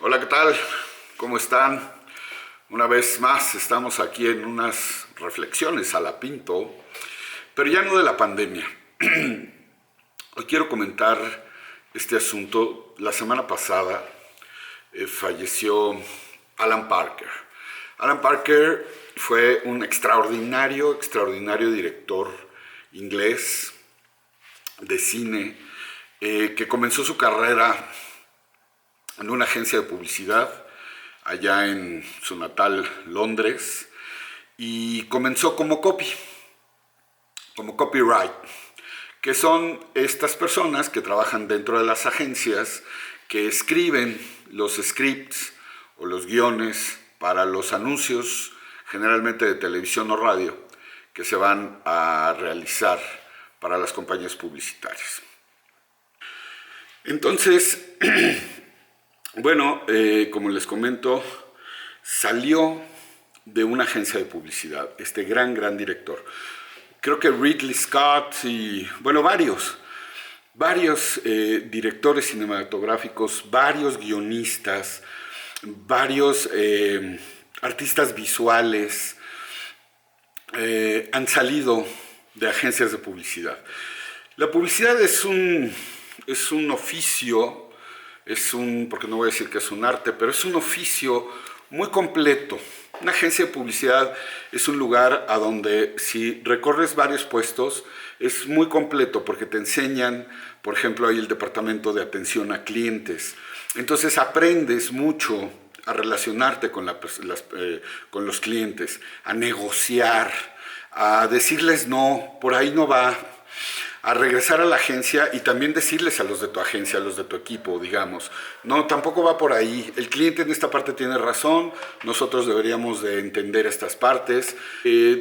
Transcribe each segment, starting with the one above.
Hola, ¿qué tal? ¿Cómo están? Una vez más estamos aquí en unas reflexiones a la Pinto, pero ya no de la pandemia. Hoy quiero comentar este asunto. La semana pasada falleció Alan Parker. Alan Parker fue un extraordinario director inglés de cine que comenzó su carrera en una agencia de publicidad allá en su natal Londres y comenzó como copyright, que son estas personas que trabajan dentro de las agencias que escriben los scripts o los guiones para los anuncios, generalmente de televisión o radio, que se van a realizar para las compañías publicitarias. Entonces, bueno, como les comento, salió de una agencia de publicidad, este gran director. Creo que Ridley Scott y, bueno, varios directores cinematográficos, varios guionistas, varios artistas visuales han salido de agencias de publicidad. La publicidad es un oficio, porque no voy a decir que es un arte, pero es un oficio muy completo. Una agencia de publicidad es un lugar a donde si recorres varios puestos es muy completo porque te enseñan, por ejemplo, hay el departamento de atención a clientes. Entonces aprendes mucho a relacionarte con los clientes, a negociar, a decirles no, por ahí no va, a regresar a la agencia y también decirles a los de tu agencia, a los de tu equipo, digamos, no, tampoco va por ahí, el cliente en esta parte tiene razón, nosotros deberíamos de entender estas partes.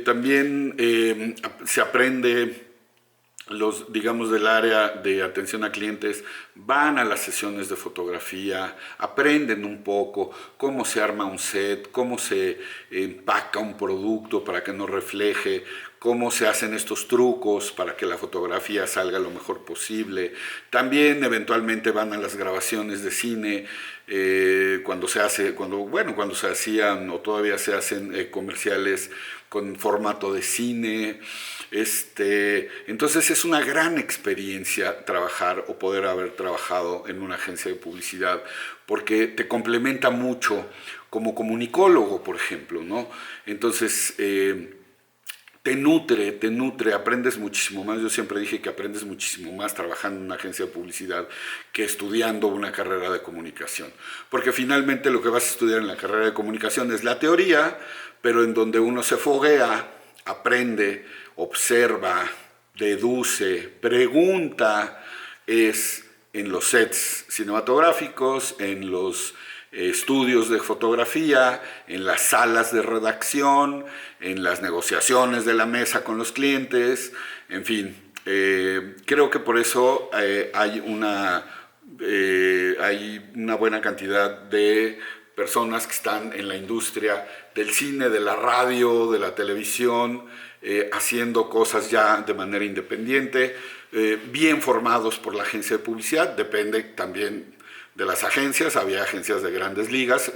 También se aprende, digamos, del área de atención a clientes, van a las sesiones de fotografía, aprenden un poco cómo se arma un set, cómo se empaca un producto para que no refleje, cómo se hacen estos trucos para que la fotografía salga lo mejor posible. También eventualmente van a las grabaciones de cine, cuando se hacían o todavía se hacen comerciales con formato de cine. Entonces es una gran experiencia trabajar o poder haber trabajado en una agencia de publicidad porque te complementa mucho como comunicólogo, por ejemplo, ¿no? Entonces te nutre, aprendes muchísimo más. Yo siempre dije que aprendes muchísimo más trabajando en una agencia de publicidad que estudiando una carrera de comunicación. Porque finalmente lo que vas a estudiar en la carrera de comunicación es la teoría, pero en donde uno se foguea, aprende, observa, deduce, pregunta, es en los sets cinematográficos, en los estudios de fotografía, en las salas de redacción, en las negociaciones de la mesa con los clientes, en fin. Creo que por eso hay una buena cantidad de personas que están en la industria del cine, de la radio, de la televisión, haciendo cosas ya de manera independiente, bien formados por la agencia de publicidad. Depende también de las agencias. Había agencias de grandes ligas,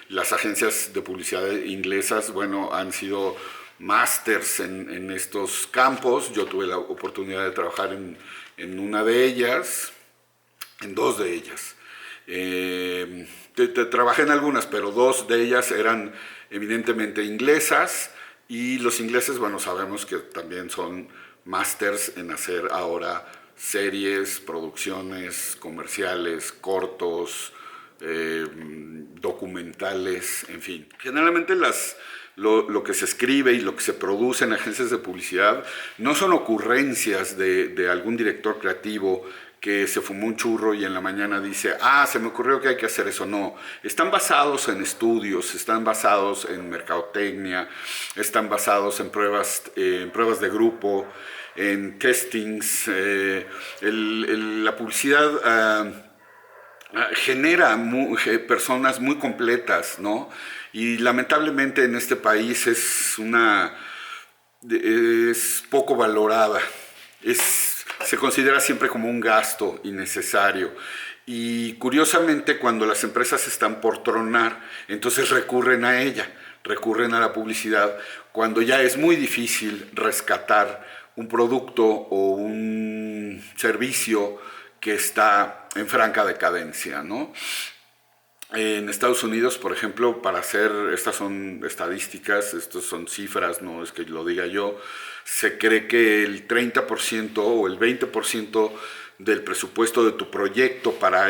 las agencias de publicidad inglesas, bueno, han sido másters en estos campos. Yo tuve la oportunidad de trabajar en una de ellas, en dos de ellas. Trabajé en algunas, pero dos de ellas eran eminentemente inglesas, y los ingleses, bueno, sabemos que también son másters en hacer ahora series, producciones, comerciales, cortos, documentales, en fin. Generalmente lo que se escribe y lo que se produce en agencias de publicidad no son ocurrencias de algún director creativo que se fumó un churro y en la mañana dice, se me ocurrió que hay que hacer eso. No, están basados en estudios, están basados en mercadotecnia, están basados en pruebas de grupo, en testings. La publicidad genera personas muy completas, ¿no? Y lamentablemente en este país es poco valorada, se considera siempre como un gasto innecesario. Y curiosamente, cuando las empresas están por tronar, entonces recurren a ella, recurren a la publicidad, cuando ya es muy difícil rescatar un producto o un servicio que está en franca decadencia, ¿no? En Estados Unidos, por ejemplo, para hacer, estas son estadísticas, estas son cifras, no es que lo diga yo, se cree que el 30% o el 20% del presupuesto de tu proyecto para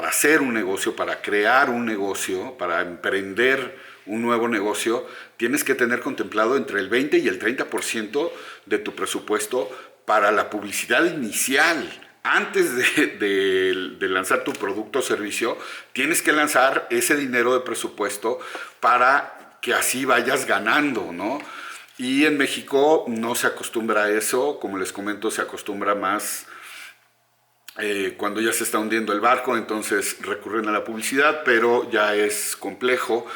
hacer un negocio, para crear un negocio, para emprender un nuevo negocio, tienes que tener contemplado entre el 20 y el 30% de tu presupuesto para la publicidad inicial. Antes de lanzar tu producto o servicio, tienes que lanzar ese dinero de presupuesto para que así vayas ganando, ¿no? Y en México no se acostumbra a eso, como les comento, se acostumbra más cuando ya se está hundiendo el barco, entonces recurren a la publicidad, pero ya es complejo.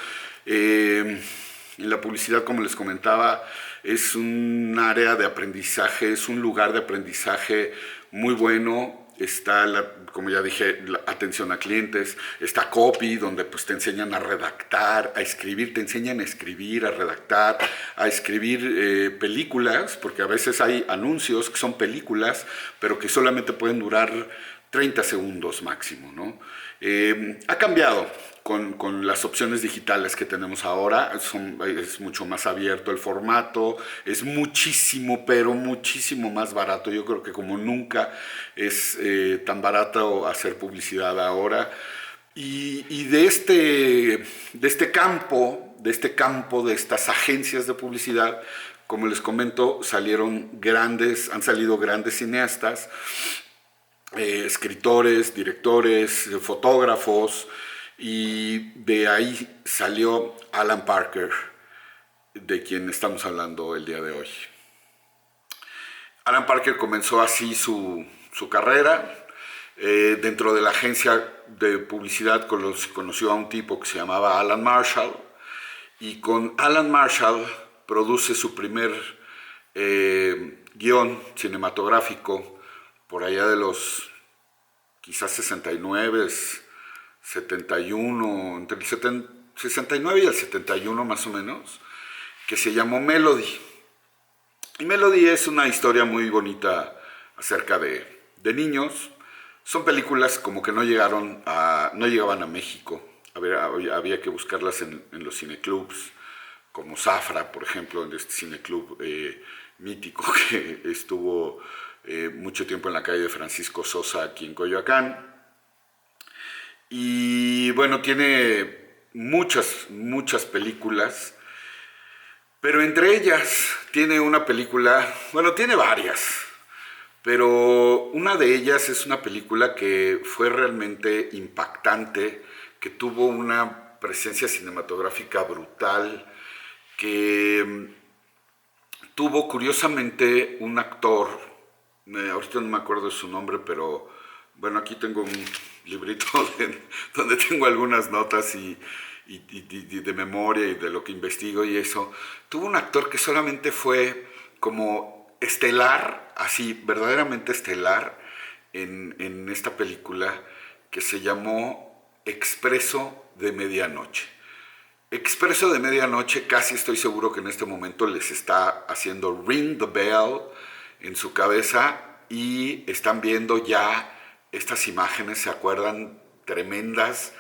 La publicidad, como les comentaba, es un área de aprendizaje, es un lugar de aprendizaje muy bueno. Está, como ya dije, la atención a clientes, está copy, donde pues te enseñan a redactar, a escribir, te enseñan a escribir, a redactar, a escribir películas, porque a veces hay anuncios que son películas, pero que solamente pueden durar 30 segundos máximo, ¿no? Ha cambiado con las opciones digitales que tenemos ahora, es mucho más abierto el formato, es muchísimo, pero muchísimo más barato. Yo creo que como nunca es tan barato hacer publicidad ahora. Y de este campo, de estas agencias de publicidad, como les comento, han salido grandes cineastas, escritores, directores, fotógrafos, y de ahí salió Alan Parker, de quien estamos hablando el día de hoy. Alan Parker comenzó así su carrera. Dentro de la agencia de publicidad conoció a un tipo que se llamaba Alan Marshall, y con Alan Marshall produce su primer guión cinematográfico por allá de los quizás 69, 71, entre el 69 y el 71 más o menos, que se llamó Melody. Y Melody es una historia muy bonita acerca de niños. Son películas como que no llegaban a México. Había que buscarlas en los cineclubs, como Zafra, por ejemplo, en este cineclub mítico que estuvo mucho tiempo en la calle de Francisco Sosa, aquí en Coyoacán. Y bueno, tiene muchas películas, pero entre ellas tiene una película, bueno, tiene varias, pero una de ellas es una película que fue realmente impactante, que tuvo una presencia cinematográfica brutal, que tuvo curiosamente un actor, ahorita no me acuerdo de su nombre, pero bueno, aquí tengo un librito donde tengo algunas notas y de memoria y de lo que investigo y eso. Tuvo un actor que solamente fue como estelar, así verdaderamente estelar, en esta película, que se llamó Expreso de Medianoche. Expreso de Medianoche, casi estoy seguro que en este momento les está haciendo ring the bell en su cabeza, y están viendo ya estas imágenes, ¿se acuerdan? Tremendas,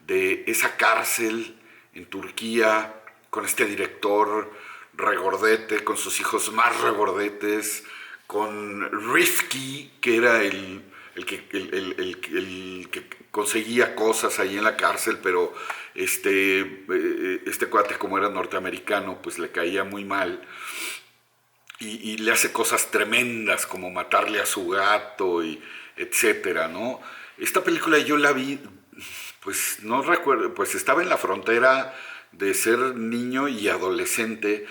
de esa cárcel en Turquía, con este director regordete, con sus hijos más regordetes, con Rifki, que era el que conseguía cosas ahí en la cárcel, pero este cuate, como era norteamericano, pues le caía muy mal, y le hace cosas tremendas como matarle a su gato y etcétera, ¿no? Esta película yo la vi, pues no recuerdo, pues estaba en la frontera de ser niño y adolescente,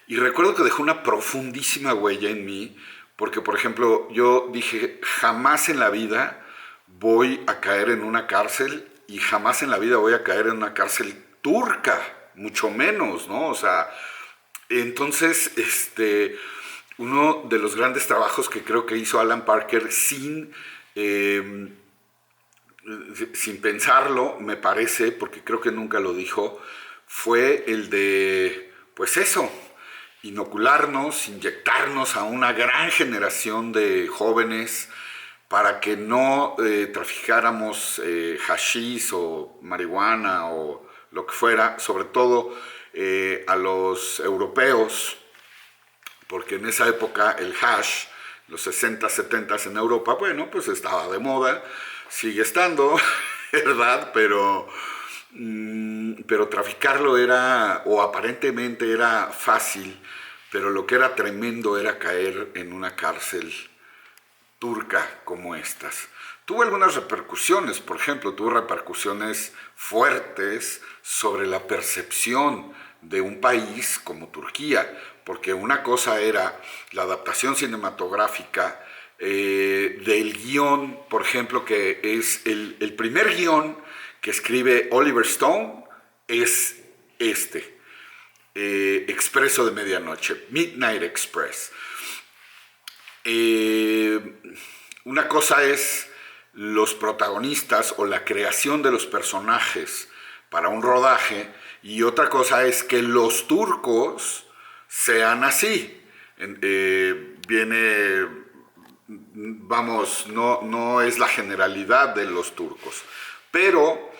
y recuerdo que dejó una profundísima huella en mí, porque por ejemplo yo dije, jamás en la vida voy a caer en una cárcel, y jamás en la vida voy a caer en una cárcel turca, mucho menos, ¿no? O sea, entonces, uno de los grandes trabajos que creo que hizo Alan Parker, sin sin pensarlo, me parece, porque creo que nunca lo dijo, fue el de, pues eso, inocularnos, inyectarnos a una gran generación de jóvenes para que no traficáramos hashish o marihuana o lo que fuera, sobre todo a los europeos, porque en esa época el hash, los 60, 70 en Europa, bueno, pues estaba de moda, sigue estando, ¿verdad? Pero traficarlo era, o aparentemente era fácil, pero lo que era tremendo era caer en una cárcel turca como estas. Tuvo algunas repercusiones, por ejemplo, tuvo repercusiones fuertes sobre la percepción de un país como Turquía, porque una cosa era la adaptación cinematográfica del guión, por ejemplo, que es el primer guión que escribe Oliver Stone, es este, Expreso de Medianoche, Midnight Express. Una cosa es los protagonistas o la creación de los personajes para un rodaje y otra cosa es que los turcos sean así. Viene, vamos, no es la generalidad de los turcos, pero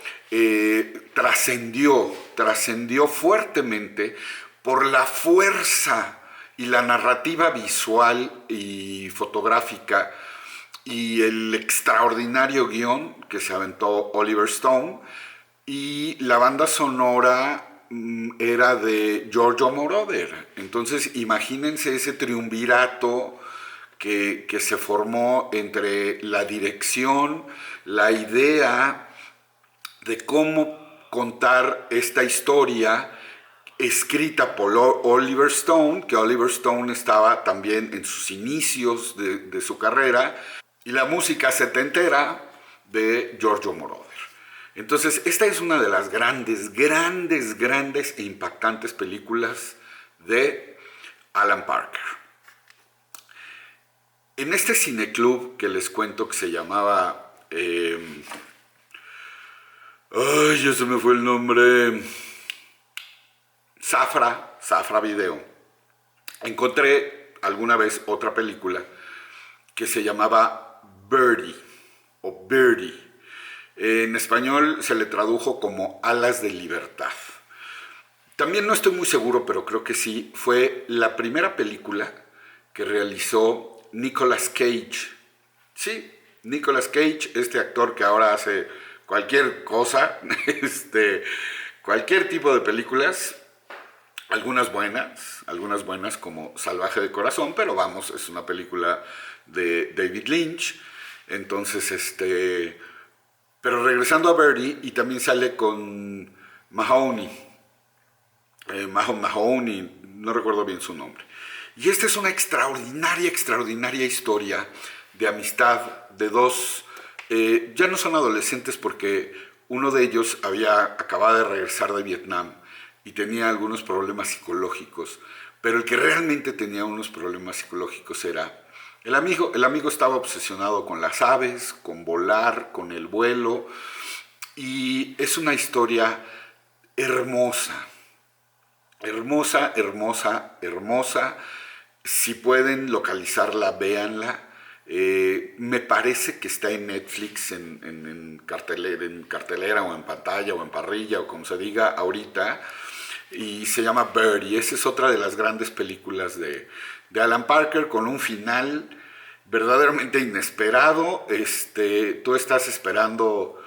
trascendió fuertemente por la fuerza y la narrativa visual y fotográfica y el extraordinario guión que se aventó Oliver Stone, y la banda sonora era de Giorgio Moroder. Entonces imagínense ese triunvirato que se formó entre la dirección, la idea de cómo contar esta historia escrita por Oliver Stone, que Oliver Stone estaba también en sus inicios de su carrera, y la música setentera de Giorgio Moroder. Entonces, esta es una de las grandes e impactantes películas de Alan Parker. En este cineclub que les cuento que se llamaba... ya se me fue el nombre... Safra Video. Encontré alguna vez otra película que se llamaba Birdie o Birdie. En español se le tradujo como Alas de Libertad. También no estoy muy seguro, pero creo que sí. Fue la primera película que realizó Nicolas Cage. Sí, Nicolas Cage, este actor que ahora hace cualquier cosa, cualquier tipo de películas. Algunas buenas como Salvaje de Corazón, pero vamos, es una película de David Lynch. Entonces, pero regresando a Birdie, y también sale con Mahoney, Mahoney, no recuerdo bien su nombre. Y esta es una extraordinaria historia de amistad de dos, ya no son adolescentes porque uno de ellos acababa de regresar de Vietnam y tenía algunos problemas psicológicos, pero el que realmente tenía unos problemas psicológicos era el amigo. El amigo estaba obsesionado con las aves, con volar, con el vuelo, y es una historia hermosa. Si pueden localizarla, véanla. Me parece que está en Netflix, en cartelera o en pantalla o en parrilla o como se diga ahorita, y se llama Birdie. Esa es otra de las grandes películas de Alan Parker, con un final verdaderamente inesperado. Tú estás esperando,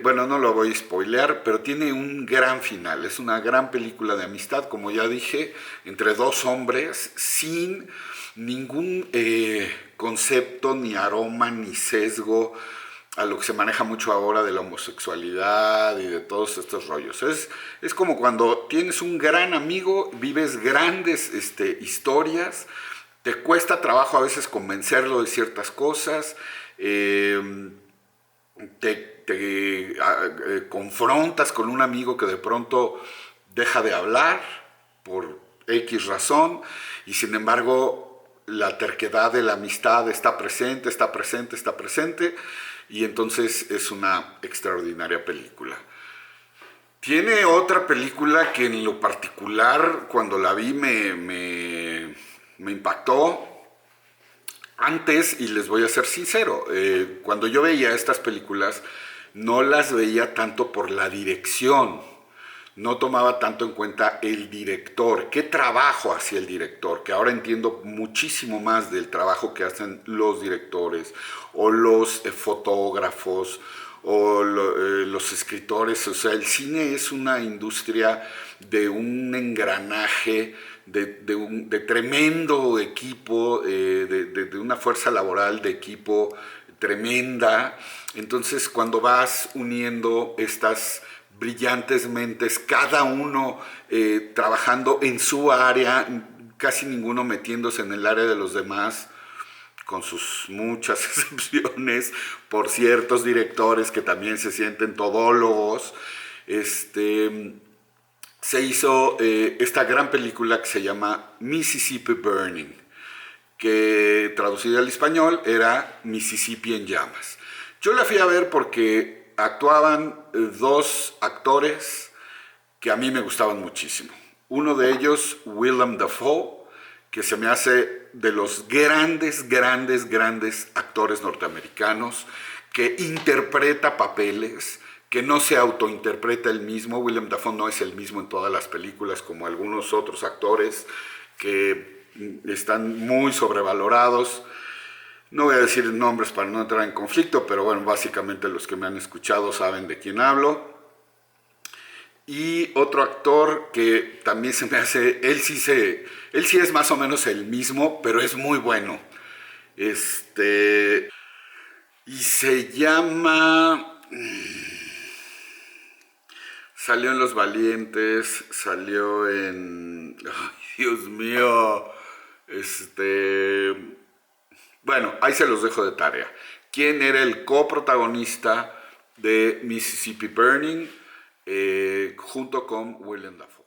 bueno, no lo voy a spoilear, pero tiene un gran final. Es una gran película de amistad, como ya dije, entre dos hombres sin ningún concepto, ni aroma, ni sesgo a lo que se maneja mucho ahora de la homosexualidad y de todos estos rollos. Es como cuando tienes un gran amigo, vives grandes historias, te cuesta trabajo a veces convencerlo de ciertas cosas, confrontas con un amigo que de pronto deja de hablar por X razón, y sin embargo la terquedad de la amistad está presente, y entonces es una extraordinaria película. Tiene otra película que en lo particular, cuando la vi, me impactó. Antes, y les voy a ser sincero, cuando yo veía estas películas, no las veía tanto por la dirección, no tomaba tanto en cuenta el director, qué trabajo hacía el director, que ahora entiendo muchísimo más del trabajo que hacen los directores o los fotógrafos o los escritores. O sea, el cine es una industria de un engranaje, de tremendo equipo, de una fuerza laboral de equipo tremenda. Entonces, cuando vas uniendo estas brillantes mentes, cada uno trabajando en su área, casi ninguno metiéndose en el área de los demás, con sus muchas excepciones, por ciertos directores que también se sienten todólogos, se hizo esta gran película que se llama Mississippi Burning, que traducida al español era Mississippi en llamas. Yo la fui a ver porque actuaban dos actores que a mí me gustaban muchísimo. Uno de ellos, Willem Dafoe, que se me hace de los grandes actores norteamericanos, que interpreta papeles, que no se autointerpreta él mismo. Willem Dafoe no es el mismo en todas las películas como algunos otros actores que están muy sobrevalorados. No voy a decir nombres para no entrar en conflicto, pero bueno, básicamente los que me han escuchado saben de quién hablo. Y otro actor que también se me hace, él sí es más o menos el mismo, pero es muy bueno. Y se llama... Salió en Los Valientes, salió en... ¡Ay, Dios mío! Bueno, ahí se los dejo de tarea. ¿Quién era el coprotagonista de Mississippi Burning junto con Willem Dafoe?